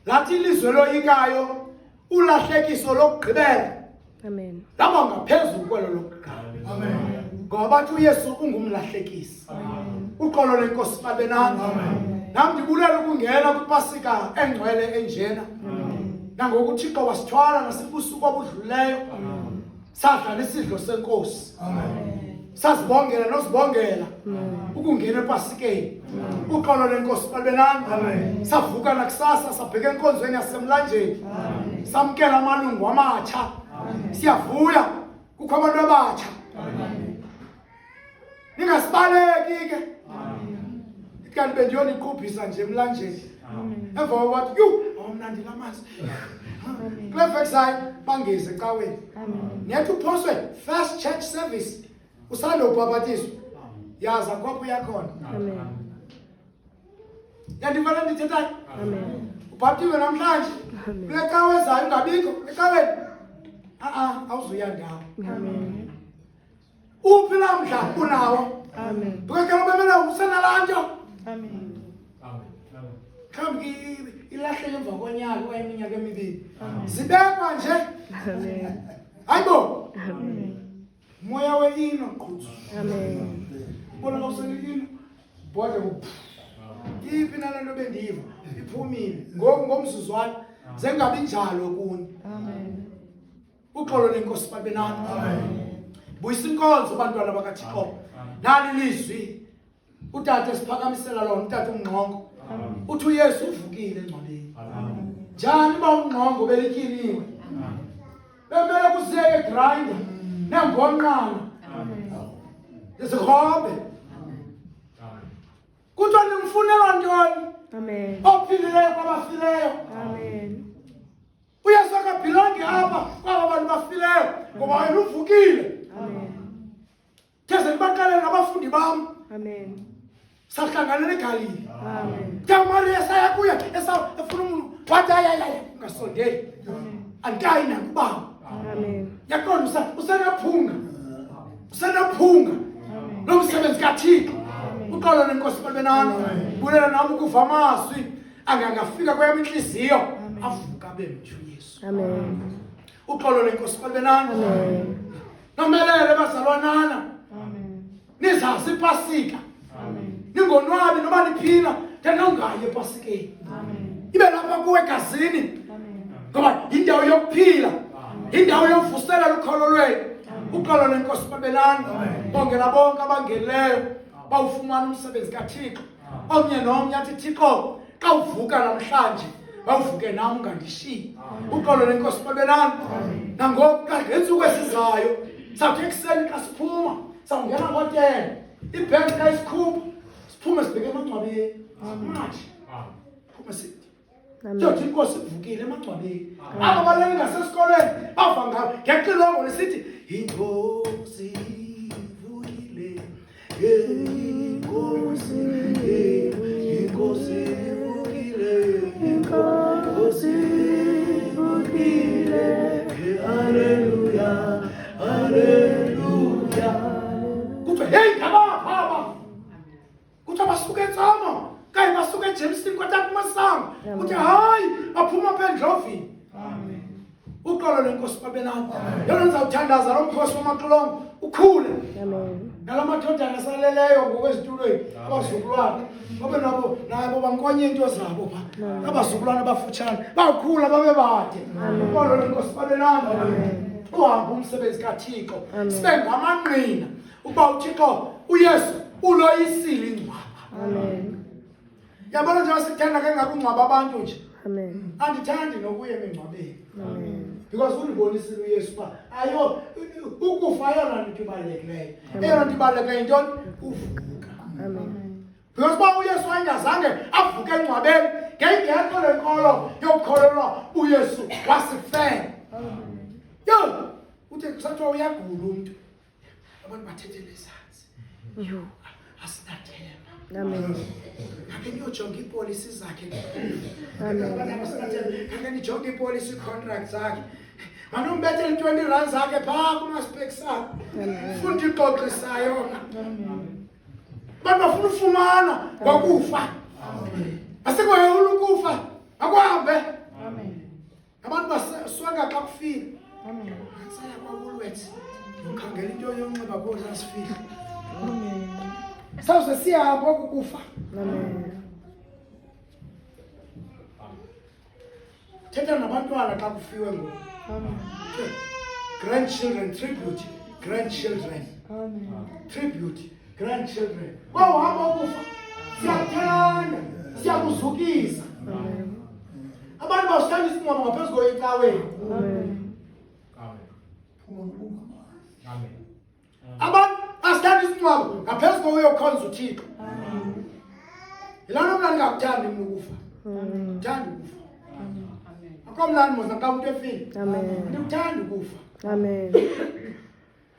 lathi ilizwe loyikayo ulahlekiso lokugqibela. Amen. Laba ngaphezulu kwelo lokuqala. Amen. Ngoba bathi uYesu ungumlahlekisi. Uxolo lenkosi babe nami. Nami ndibulela ukungena kwipasika engcwele enjena. Nangoku uThixo wasithwala nasibusuku obudluleyo. Sadla nesidlo senkosi. Sazibongela nosibongela ukungena epasikeni. Uxolo lenkosi babe nami. Savuka nakusasa sabheka enkonzweni yasemlanjeni. Samkela amalungu amatsha. Siyavuya kukho abantu abatsha. Ningasibaleki ke. Kanti bendiyona iqhubhisa nje emlanjeni. Emva kokuthi awumnandi lamanzi. Clefexayo bangeze ecaweni. Niyathi uphoswe first church service usanda ubhabhatiswa. Yaza kwapho yakhona. Amen. Yandivela ndithethayo. Amen. Ubhaptiwe namhlanje. Kule cawe ezayo ungabikho ecaweni. Awuzuya ndawo. Amen. Uphi lamhla unawo? Amen. Bukekela ubemela usenalanto. Amen. Mhlawumbi ilahleke emva konyaka okanye iminyaka emibili. Zibekwa nje. Amen. Hayibo. Amen. Moya weino qhutsu. Amen. Bona usenilino. Bodle iphi nalento bendiva iphumile ngomzuzwana zengabi njalo kuni. Amen. Uxolo lenkosi babe nami. Amen. Buyisa inkonzo bantwana bakaThixo. Nali lizwi utata siphakamisela lona utata uMngqongo. Uthi uYesu uvukile engcwabeni. Njani ba uMngqongo belityiniwe? Bemele kusiyeke egrinder nembonqana. Lesikhombe. Kuthiwa nimfunela ntoni? Amen. Ophilileyo kwabafileyo. Amen. uYesu akabhilange apha kwaba bantu bafileyo ngoba yena uvukile. Amen. Keze nibaqalele nabafundi bam. Amen. Sahlanganele eGalili. Amen. Maria saya kuya efuna umuntu wathi ayayaya ungasondeli. Antayi nakubaba. Amen. Yaqonda usenaphunga. Usenaphunga. Lo msebenzi kaThixo. Uxolo lenkosi babe nami. Bulela nami ukuva amazwi angangafika kweyami inhliziyo avuka bemthu Yesu. Amen. Uxolo lenkosi babe nami. Amen. Nomelele bazalwanana. Amen. Nizazi ipasika. Amen. Ningonwabi noma niphila tena ungayi epasikeni. Amen. Ibe lapha kuwe egazini. Amen. Ngoba indawo yokuphila. Indawo yokuvusela ukholo lwenu. Uxolo lenkosi babe nami. Bongela bonke abangeleyo bawufumana umsebenzi kaThixo. Omnye nomnye athi Thixo xa uvuka namhlanje bawuvuke nami ungandishiyi. Uxolo lenkosi babe nami. Nangoku ngensuku esizayo sawuthi ekuseni xa siphuma sawungena ngotela ibhenki xa isikhupha siphume sibheke emangcwabeni. Manje phuma sithi Jothi inkosi ivukile emangcwabeni. Aba balele ngasesikolweni bava ngayo ngexilongo lesithi inkosi ivukile. Inkosi ivukile. Inkosi ivukile. Hallelujah. Hallelujah. Kuthiwa hey ngabapha. Kuthiwa basuke eTsamo. Kayi basuke eJerusalem kwathatha umasango. Uthi hayi baphuma apha endlovini. Amen. Uxolo lenkosi babe nami. Yona nizawuthandaza lo mkhosi wamaxilongo ukhule. Amen. Nalamadodana asaleleyo ngokwezitulweni abazukulwana. Babe nabo bankonye into zabo pha. Abazukulwana abafutshane bakhula babe bade. Uxolo lenkosi babe nami. Uhamba umsebenzi kaThixo. Sibe ngamangqina ukuba uThixo uYesu uloyisile ingcwaba. Amen. Yabona nje sithanda kangaka ungcwaba abantu nje. Amen. Andithandi nokuya emngcwabeni. Amen. Because unibonisile uYesu ba ayo ukufa yona into ibalulekileyo. Eyona nto ibalulekileyo intoni? Uvuka. Amen. Because ba uYesu wayengazange avuke engcwabeni ngengekho lenkolo yokukholelwa uYesu wasifela. Yo uthe kusathiwa uyagula umuntu abantu bathethele ezantsi. Yo asinathemba. Amen. Ake niyojonga ipolisi zakhe. Amen. Ake nijonge ipolisi contract zakhe. Manombethele 20 rand zakhe phaa kumaspek sakhe. Funda ixoxisa yona. Abantu bafuna ufumana ngokufa. Asekwayo ukufa. Akwahambe. ufika xa kufika Amen. saya kwaWoolworths ukhangela into yonxiba kodwa sifika Amen. sawuze siyahamba ukufa Amen. thetha nabantwana xa kufiwe ngoku Amen. grandchildren tribute grandchildren Amen. tribute grandchildren kwawuhamba ukufa siyakuthanda siyakuzukisa Amen. abantu bawusithanda isingcwabo ngaphezu koyecaweni Amen. abantu basithanda isingcwabo ngaphezu kokuyokhonza uThixo Amen. yilona mna ndingakuthandi mna ukufa Amen. ndithanda ukufa akho mnandi mos naxa umntu efile Amen. ndikuthanda ukufa Amen.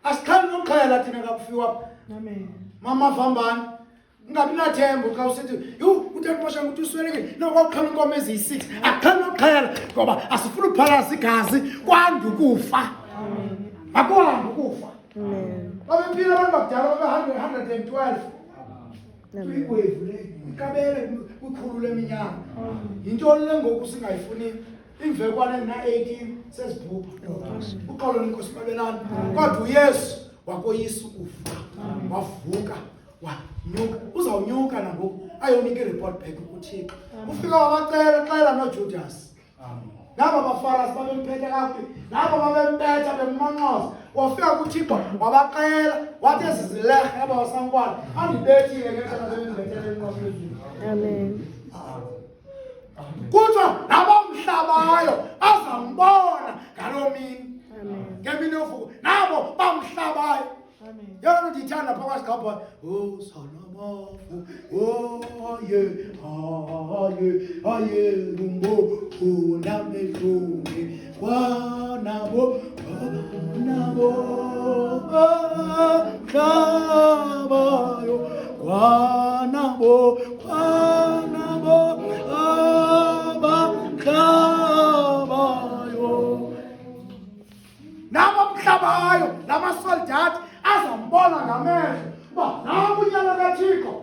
asikhali nokuxhela thina xa kufiwa Amen. mama vambani ungabi nathemba xa usithi yho utata masha nguthi uswelekile nokwaqhala inkomo eziyi-6 akukhali nokuxhela ngoba asifuna ukuphalasa igazi kwanda ukufa makuhambe ukufa Amen. babempile abantu bakudala babe-112 Amen. uyigwevu le ikabele kwikhulu leminyaka yintoni le ngoku singayifuniyo imvekwane na-18 sezibhubha uqolo lenkosi babelani kodwa uyesu wakoyisa ukufa wavuka wanyuka uzawunyuka nangoku ayonika ireport back kuThixo ufika wabacela xela noJudas nabo bafarasi babemphethe kakubi nabo babempetha bemmanqoza wafika kuThixo wabaqela wathi ezizilehe yaba wasankwana andibethile ngexesha sebendibethele enqophezulu Amen. kuthiwa nabamhlabayo azambona ngaloo mini Amen. ngemini yovuko nabo bamhlabayo Amen. yona ndiyithanda phakathi kapha salamafu aye lumbo unamehlungi kwanabo hlabayo kwanabo abahlabayo nabamhlabayo namasoldati azambona ngamehlo uba nangu unyana kaThixo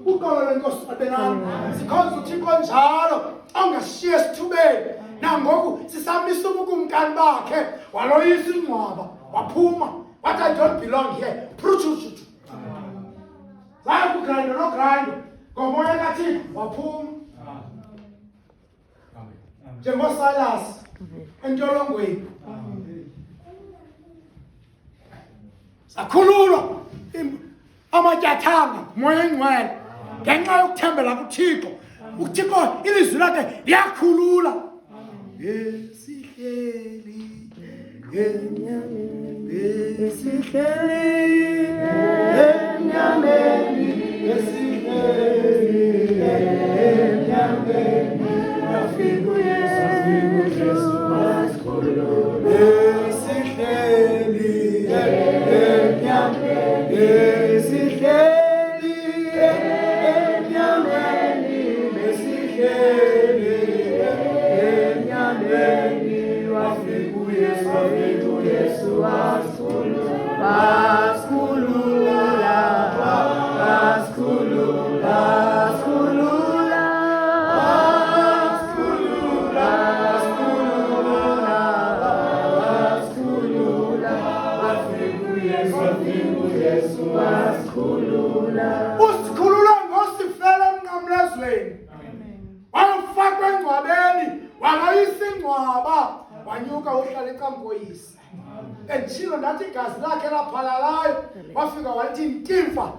uqolo lenkosi babelani sikhonza uThixo njalo ongashiye esithubeni nangoku sisamisa ubukumkani bakhe waloyisa ingcwaba waphuma wathi I don't belong here prutshutshutshu zayo kugrindo nogrindo ngomoya kaThixo waphuma njengoSilas entolongweni sakhululwa amatyathanga moya engcwele ngenxa yokuthembela kuThixo uThixo ilizwi lakhe liyakhulula esihleli enyameni yafika uYesu wasikhulula esihleli usikhulula ngosifela emnqamlezweni wamfaka engcwabeni waloyisa ingcwaba wanyuka uhlala ecankoyise enditshilo ndathi igazi lakhe laphalalayo wafika wathi ntimfa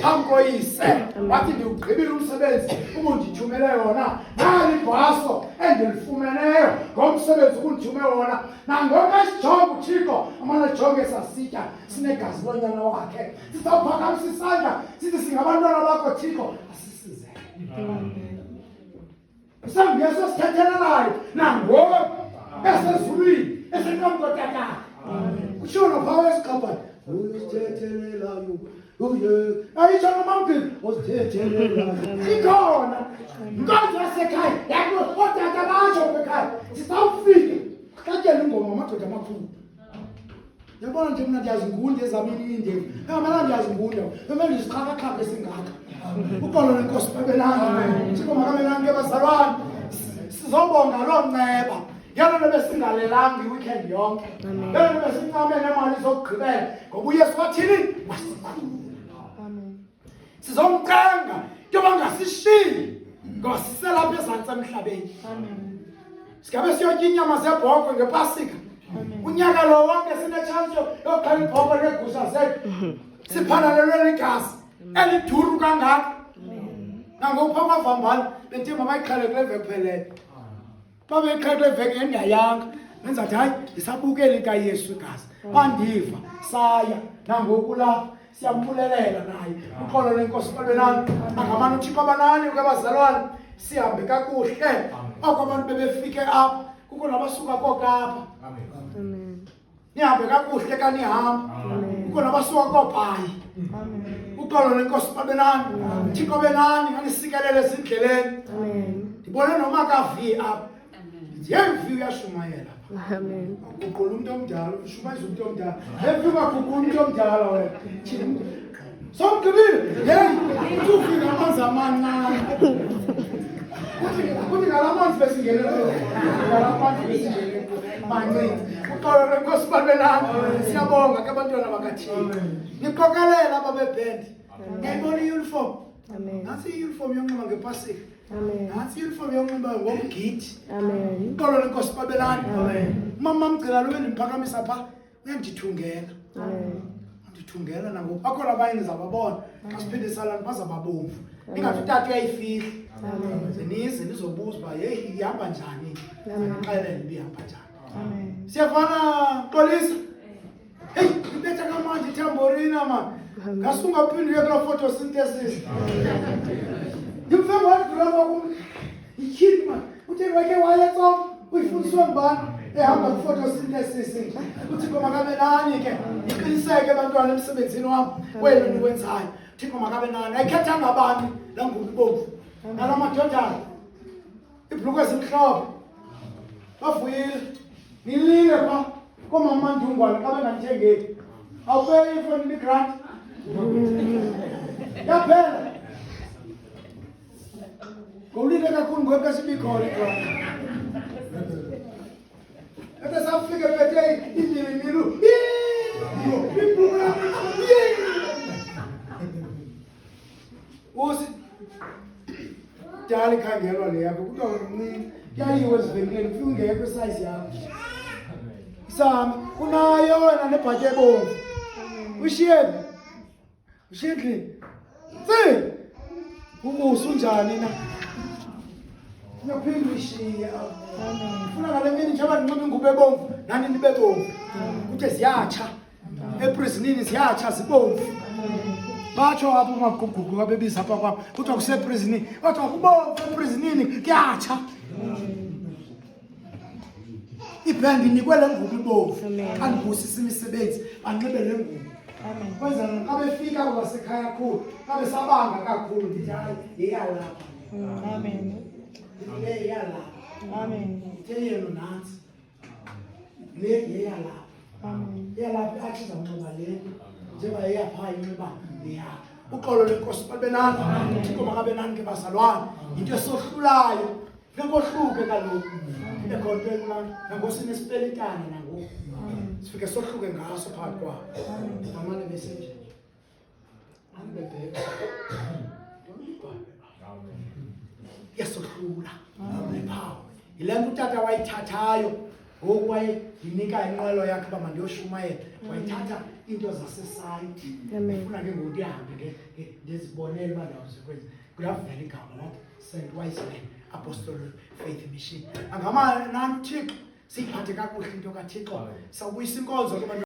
phamkoyise wathi ndiwugqibile umsebenzi ubundithumele yona nali ibhaso endilifumeneyo ngomsebenzi ubundithume wona nangoku esijonga uThixo amane jonge sasitya sinegazi lonyana wakhe sizawuphakamisa isandla sithi singabantwana bakho Thixo asisize mhlawumbi yesu sithethelelayo nangoku esezulwini esenkamkotakaka kushona phaa esigqabhani usithethelelayo ayitsho nomamkeli osithethelelayo ikhona nkonzo yasekhaya yakho ootata batsho kwekhaya sisawufike kuhlatyela ingoma amadoda amakhulu yabona nje mna ndiyazi ngundi ezamini indebe ngamala ndiyazi ngundi emele ndizixhakaxhaka esingaka uqolo lenkosi babelanga thixo makabelanga ke bazalwane sizobonga loo nceba Yalona besingalelanga iweekend yonke. Amen. Yalona besincame nemali zokugqibela ngoba uYesu wathini? Wasikhulula. Amen. Sizomcanga njengoba ngasishiyi ngoba siselapha ezantsi emhlabeni. Amen. Sikabe siyotya inyama zebhokhwe ngepasika. Unyaka lo wonke sinechance yokukhala ibhokhwe neegusha zethu. Siphanalelwe ligazi eliduru kangaka. Nangopha kwavambana benti mabayiqhele kule veki phelele. Babeyiqhele kule veki endingayanga. Benza athi hayi isabukela ikaYesu igazi. Bandiva saya nangoku lapha siyambulelela naye. Uxolo lenkosi balwenani angamane uThixo abanani kwabazalwane sihambe kakuhle. Abantu bebefike apha kukho nabasuka kokapha. Amen. Nihambe kakuhle kanihamba. Kukho nabasuka koBhayi. Uxolo lenkosi babenani Thixo benani nganisikelele ezindleleni. Ndibone noma kavi apha. Yemvi uyashumayela. Amen. Uqula umuntu omdala ushumayeza umuntu omdala. Yemvi ungaqula umuntu omdala wena. Somgibile hey ufika amanzi amancane. Kuthi ngalamanzi besingene ngalamanzi besingene mancane. Uxolo lenkosi babenani siyabonga ke abantwana bakaThixo. Niqokelela ababebhendi. Ngiyayibona i-uniform. Amen. Nansi i-uniform yonxiba ngepasika. Amen. Nansi i-uniform yonxiba ngomgidi. Amen. Uxolo lenkosi babelani. Amen. Mama mgcina lo endiphakamisa pha uyandithungela. Amen. Ndithungela nangoku bakhona abanye ndizababona xa siphinde salani bazababomvu. Ingathi utata uyayifihla. Zenize nizobuza uba yeyi ihamba njani. Xelele ibihamba njani. Amen. Siyafana Xolisa. Hey, ibetha kamanje ithamborina man. Ngasungaphindi uye kulaa photosynthesis. Ndimve ngodlula kwakum. Yityhini man. Utheni wakhe wayetsoma uyifundiswe ngubani ehamba kwi-photosynthesis. UThixo makabe nani ke. Iqiniseke bantwana emsebenzini wam wenu niwenzayo. Uthixo makabe nani. Ayikhethanga abantu laa ngubo ibomvu. Nala madodana. Ibhulukhwe ezimhlophe. Bavuyile. Nilile pha koomama Ndungwane xa bengandithengeli. Awupeyi ifoni ni-grant. Yaphela. Ngowulile kakhulu ngoku esibikhona i-grant. Ete safike phethe indlini nilu. Usi dala ikhangelwa le yakho kuthiwa mncinci. Kuyayiwe ezivenkileni ufike ungekho isayizi yakho. Sami unayo wena nebhatyi ebomvu. Ushiyephi? Ushiyendlini. Tsi! Ubuso unjani na? Uyaphinda uyishiye. Ufuna ngale mini njengoba ndinxiba ingubo ebomvu nani nibe bomvu. Kuthe ziyatsha. Eprisinini ziyatsha zibomvu. Batsho apho umagugugu abebiza apha kwam. Kuthiwa kuseprisini. Kuthiwa kubomvu eprisinini kuyatsha. Ibhendi nikwele ngubo ibomvu. Andibusisa imisebenzi banxibe le ngubo. Kwenza xa befika kwasekhaya kakhulu xa besabanga kakhulu ndithi hayi yeyalapha. Amen. Le yeyalapha. Amen. Theyelo nantsi. Le yeyalapha. Amen. Yeyalapha athi izawunxiba le njengoba yeyapha inxiba leya. Uxolo lenkosi babenani. Thixo makabe nani ke bazalwane. Yinto esohlulayo. Nenkohluke kaloku. Ekhonto emnandi. Nangoku nesipelitana nangoku. Sifike sohluke ngaso phakathi kwabo. Amane besenje. Ambebheka. Yasohlula. Nephawu. Yile nto utata wayithathayo ngoku wayinika inqwelo yakhe uba mandiyoshumayela. Wayithatha into zasesayidi. Ufuna ke ngoku ndihambe ndizibonele uba ndawuzikwenza. Kuyavela igama lakhe St. Wiseman Apostolic Faith Mission. Angamane nani Thixo siyiphathe kakuhle into kaThixo. Sawubuyisa inkonzo kubantu